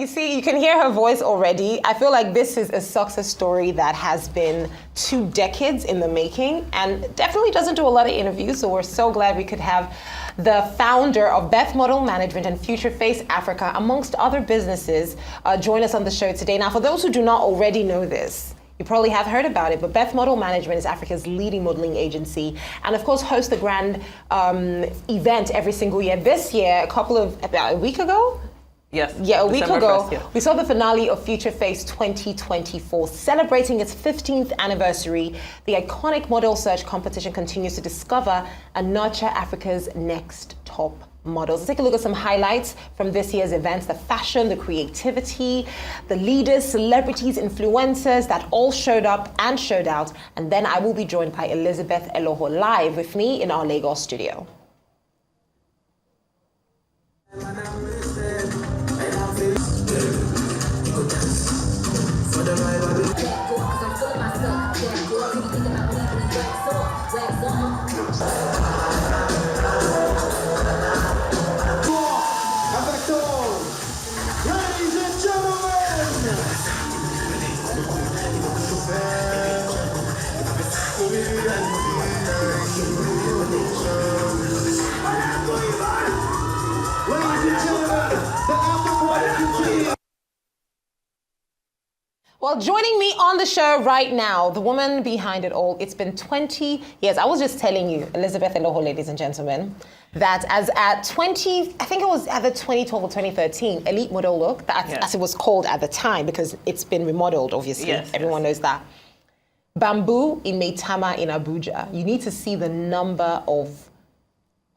You see, you can hear her voice already. I feel like this is a success story that has been 2 decades in the making and definitely doesn't do a lot of interviews. So we're so glad we could have the founder of Beth Model Management and Future Face Africa, amongst other businesses, join us on the show today. Now, for those who do not already know this, you probably have heard about it, but Beth Model Management is Africa's leading modeling agency and of course hosts the grand event every single year. This year, about a week ago? Yes. Yeah, a week ago, 1st, yeah. We saw the finale of Future Face 2024, celebrating its 15th anniversary. The iconic model search competition continues to discover and nurture Africa's next top models. Let's take a look at some highlights from this year's events: the fashion, the creativity, the leaders, celebrities, influencers that all showed up and showed out. And then I will be joined by Elizabeth Elohor live with me in our Lagos studio. Well, joining me on the show right now, the woman behind it all. It's been 20 years. I was just telling you, Elizabeth Elohor, ladies and gentlemen, that as at 20, I think it was either 2012 or 2013, Elite Model Look, as it was called at the time, because it's been remodeled, obviously. Yes, everyone knows that. Bamboo in Maitama in Abuja. You need to see the number of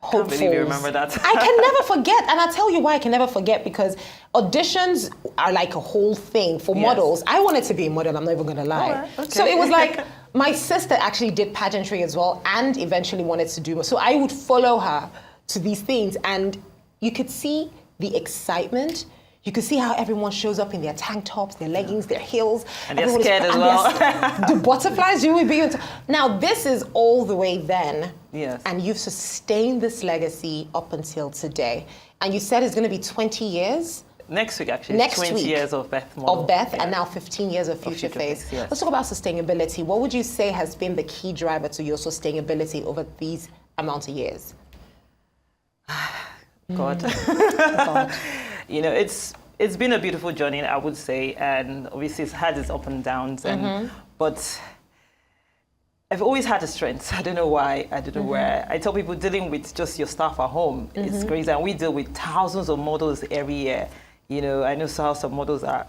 hopefuls. I can't believe you remember that. I can never forget, and I'll tell you why I can never forget, because auditions are like a whole thing for models. I wanted to be a model, I'm not even gonna lie. Right, okay. So it was like, my sister actually did pageantry as well and eventually wanted to do, so I would follow her to these things and you could see the excitement. You could see how everyone shows up in their tank tops, their leggings, their heels. And they're scared as well. The butterflies, you will be into. Now, this is all the way then. Yes. And you've sustained this legacy up until today. And you said it's going to be 20 years? Next week, actually. Next 20 week years of Beth Model. Of Beth, and now 15 years of Future Face. Yes. Let's talk about sustainability. What would you say has been the key driver to your sustainability over these amount of years? God. God. You know, it's been a beautiful journey, I would say, and obviously it's had its ups and downs, but I've always had a strength. I don't know why, I don't know where. I tell people dealing with just your staff at home, it's crazy, and we deal with thousands of models every year. You know, I know how some models are.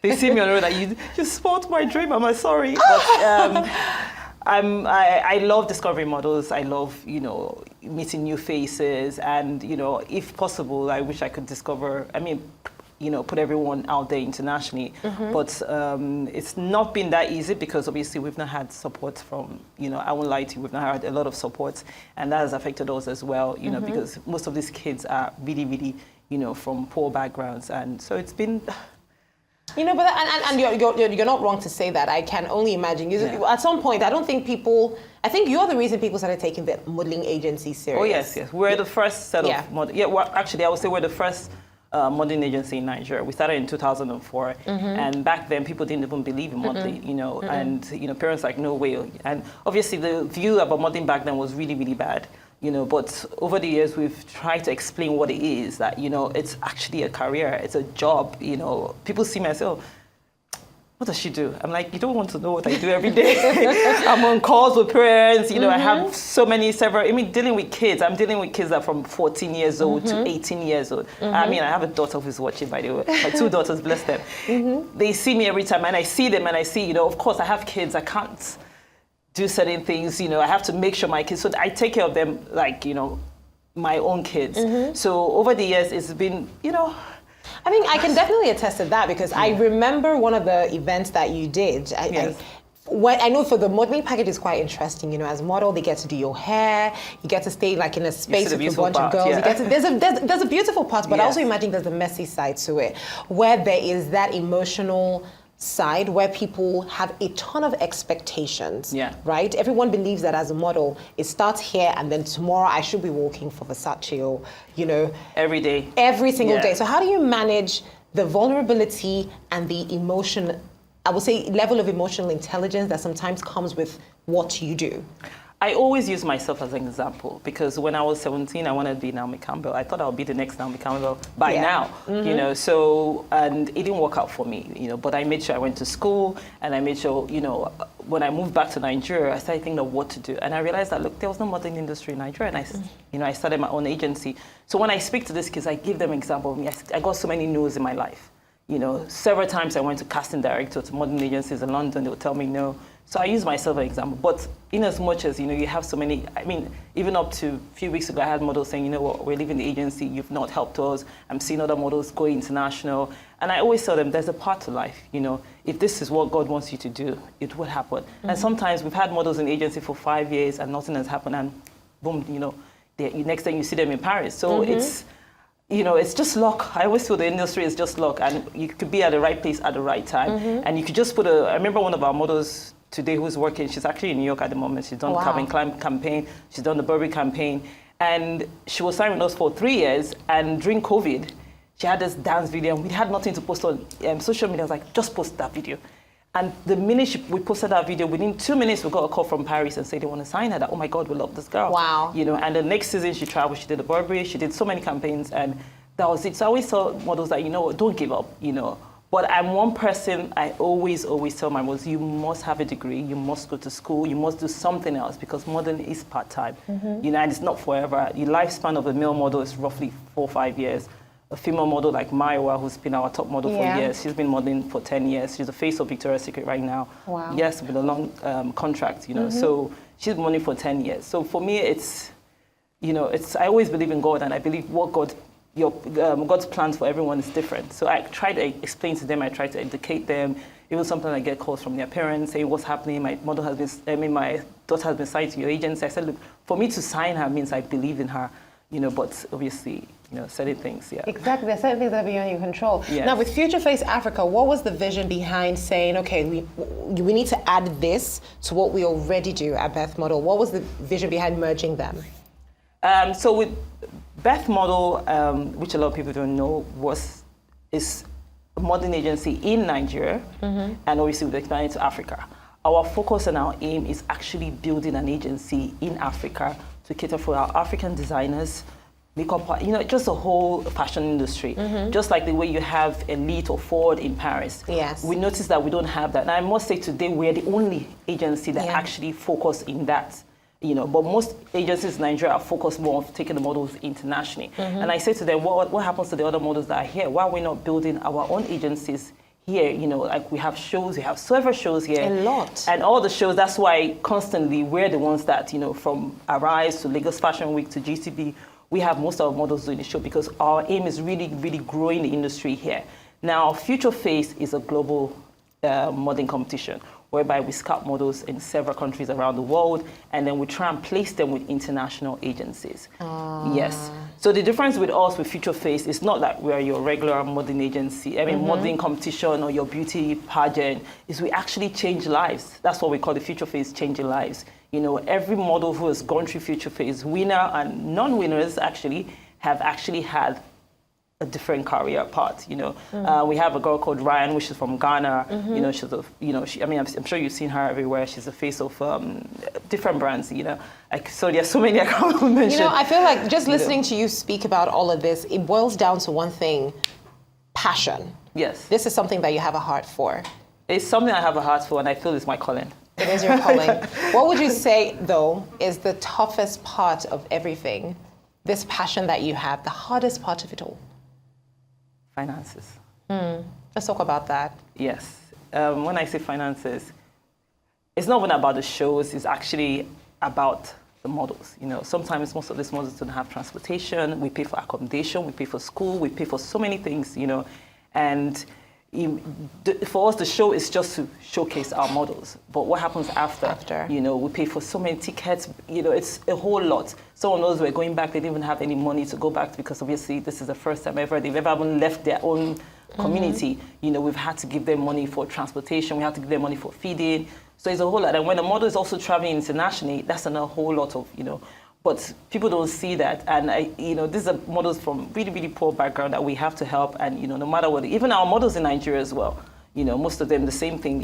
They see me on the road, like, you spoiled my dream, I'm sorry. But I love discovering models. I love, you know, meeting new faces, and, you know, if possible, I wish I could put everyone out there internationally. But it's not been that easy because obviously we've not had support from, you know, I won't lie to you, we've not had a lot of support, and that has affected us as well, you know, because most of these kids are really, really, you know, from poor backgrounds, and so it's been. You know, but you're not wrong to say that. I can only imagine. At some point, I think you're the reason people started taking the modeling agency serious. Oh, yes. We're the first set of models. Yeah, well, actually, I would say we're the first modeling agency in Nigeria. We started in 2004. And back then, people didn't even believe in modeling, you know, and, you know, parents like, no way. And obviously, the view about modeling back then was really, really bad. You know, but over the years, we've tried to explain what it is, that, you know, it's actually a career, it's a job, you know. People see me and say, oh, what does she do? I'm like, you don't want to know what I do every day. I'm on calls with parents, you know, I have dealing with kids. I'm dealing with kids that are from 14 years old to 18 years old. I mean, I have a daughter who's watching, by the way. My 2 daughters, bless them. They see me every time, and I see them, and I see, you know, of course, I have kids, I can't do certain things, you know, I have to make sure my kids, so I take care of them like, you know, my own kids. So over the years, it's been, you know. I mean, I can definitely attest to that because I remember one of the events that you did. I know for the modeling package is quite interesting, you know, as a model, they get to do your hair, you get to stay like in a space with a bunch of girls. You get to, there's a beautiful part, but I also imagine there's a messy side to it, where there is that emotional side where people have a ton of expectations, right? Everyone believes that as a model, it starts here and then tomorrow I should be walking for Versace or, you know. Every day. Every single day. So how do you manage the vulnerability and the emotion, I would say level of emotional intelligence that sometimes comes with what you do? I always use myself as an example because when I was 17, I wanted to be Naomi Campbell. I thought I would be the next Naomi Campbell by now, you know, so, and it didn't work out for me, you know, but I made sure I went to school and I made sure, you know, when I moved back to Nigeria, I started thinking of what to do. And I realized that, look, there was no modeling industry in Nigeria. And you know, I started my own agency. So when I speak to these kids, I give them example of me. I got so many no's in my life. You know, several times I went to casting director to modeling agencies in London. They would tell me no. So I use myself as an example. But in as much as, you know, you have so many, I mean, even up to a few weeks ago, I had models saying, you know what, we're leaving the agency, you've not helped us. I'm seeing other models go international. And I always tell them there's a part to life, you know. If this is what God wants you to do, it will happen. And sometimes we've had models in the agency for 5 years and nothing has happened and boom, you know, next time you see them in Paris. So it's, you know, it's just luck. I always feel the industry is just luck, and you could be at the right place at the right time. And you could just put I remember one of our models today who's working, she's actually in New York at the moment. She's done the Calvin Klein campaign, she's done the Burberry campaign, and she was signed with us for 3 years, and during COVID, she had this dance video, and we had nothing to post on social media. I was like, just post that video. And the minute we posted that video, within 2 minutes, we got a call from Paris and said they want to sign her. That, oh my God, we love this girl. Wow. You know, and the next season she traveled, she did the Burberry, she did so many campaigns, and that was it. So I always tell models that, you know, don't give up, you know. But I'm one person, I always tell my models, you must have a degree, you must go to school, you must do something else, because modeling is part-time. You know, and it's not forever. The lifespan of a male model is roughly 4 or 5 years. A female model like Maiwa, who's been our top model for years, she's been modeling for 10 years. She's the face of Victoria's Secret right now. Wow. Yes, with a long contract, you know. So she's been modeling for 10 years. So for me, it's, you know, I always believe in God, and I believe what God's plans for everyone is different. So I try to explain to them, I try to educate them. Even sometimes I get calls from their parents saying, what's happening? My daughter has been signed to your agency. I said, look, for me to sign her means I believe in her, you know, but obviously, you know, certain things, Exactly, there's certain things that are beyond your control. Yes. Now, with Future Face Africa, what was the vision behind saying, okay, we need to add this to what we already do at Beth Model? What was the vision behind merging them? So with Beth Model, which a lot of people don't know, is a modeling agency in Nigeria, and obviously we've expanded to Africa. Our focus and our aim is actually building an agency in Africa to cater for our African designers, makeup, you know, just the whole fashion industry. Just like the way you have Elite or Ford in Paris. Yes. We noticed that we don't have that. And I must say today we're the only agency that actually focus in that. You know, but most agencies in Nigeria are focused more on taking the models internationally. And I say to them, what happens to the other models that are here? Why are we not building our own agencies here? You know, like we have shows, we have several shows here. A lot. And all the shows, that's why constantly we're the ones that, you know, from Arise to Lagos Fashion Week to GCB, we have most of our models doing the show because our aim is really, really growing the industry here. Now, Future Face is a global modeling competition, whereby we scout models in several countries around the world, and then we try and place them with international agencies. Yes. So the difference with us, with Future Face, is not that we're your regular modeling agency, modeling competition or your beauty pageant, is we actually change lives. That's what we call the Future Face, changing lives. You know, every model who has gone through Future Face, winner and non-winners actually, have actually had a different career path, you know. We have a girl called Ryan, which is from Ghana. You know, she's I'm sure you've seen her everywhere. She's the face of different brands, you know. So there's so many I can't mention. You know, I feel like just listening to you speak about all of this, it boils down to one thing: passion. Yes. This is something that you have a heart for. It's something I have a heart for, and I feel it's my calling. It is your calling. What would you say, though, is the toughest part of everything? This passion that you have, the hardest part of it all? Finances. Let's talk about that. Yes. When I say finances, it's not even about the shows, it's actually about the models. You know, sometimes most of these models don't have transportation, we pay for accommodation, we pay for school, we pay for so many things, you know, and for us, the show is just to showcase our models. But what happens after? You know, we pay for so many tickets. You know, it's a whole lot. Some of those were going back, they didn't even have any money to go back because obviously this is the first time ever they've ever even left their own community. You know, we've had to give them money for transportation. We had to give them money for feeding. So it's a whole lot. And when a model is also traveling internationally, that's a whole lot of, you know. but people don't see that. And these are models from really, really poor background that we have to help. And, no matter what, even our models in Nigeria as well, most of them, the same thing,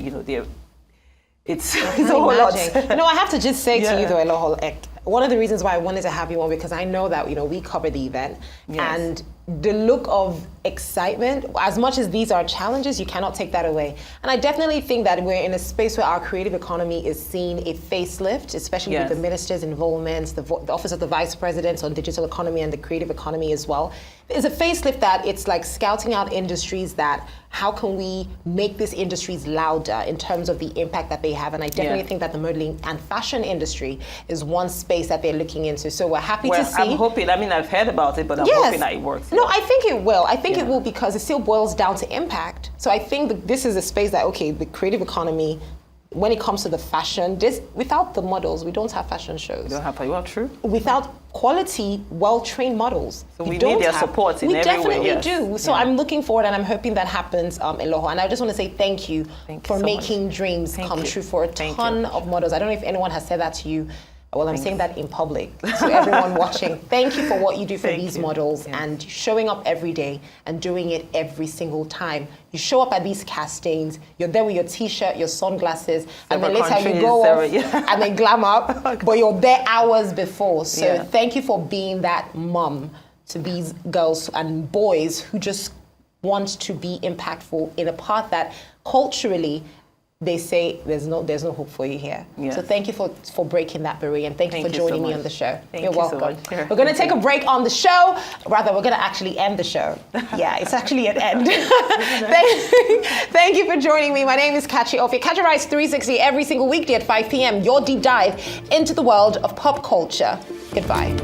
it's a whole lot. I have to just say to you though, Elohor, one of the reasons why I wanted to have you on, because I know that, we cover the event, and the look of excitement, as much as these are challenges, you cannot take that away. And I definitely think that we're in a space where our creative economy is seeing a facelift, especially with the minister's involvement, the Office of the Vice President on digital economy and the creative economy as well. There's a facelift that it's like scouting out industries that, how can we make these industries louder in terms of the impact that they have? And I definitely think that the modeling and fashion industry is one space that they're looking into. So we're happy to see. I'm hoping, I've heard about it, but I'm hoping that it works. No, I think it will. I think it will, because it still boils down to impact. So I think that this is a space that, the creative economy, when it comes to the fashion, without the models, we don't have fashion shows. We don't have, true. Without quality, well-trained models. So we need their support in every way. We definitely do. So I'm looking forward, and I'm hoping that happens, Elohor. And I just want to say thank you for making dreams come true for a ton of models. I don't know if anyone has said that to you. Well, I'm saying that in public to everyone watching. Thank you for what you do for these models and showing up every day and doing it every single time. You show up at these castings, you're there with your t-shirt, your sunglasses, and then later you go off and then glam up, but you're there hours before. So thank you for being that mom to these girls and boys who just want to be impactful in a path that culturally they say there's no hope for you here. So thank you for breaking that barrier, and thank you for joining me on the show. You're welcome. So we're going to take a break on the show. Rather, we're going to actually end the show. It's actually an end. Thank you for joining me. My name is Kachi Ofie. Kachi Rise 360 every single weekday at 5 p.m. Your deep dive into the world of pop culture. Goodbye.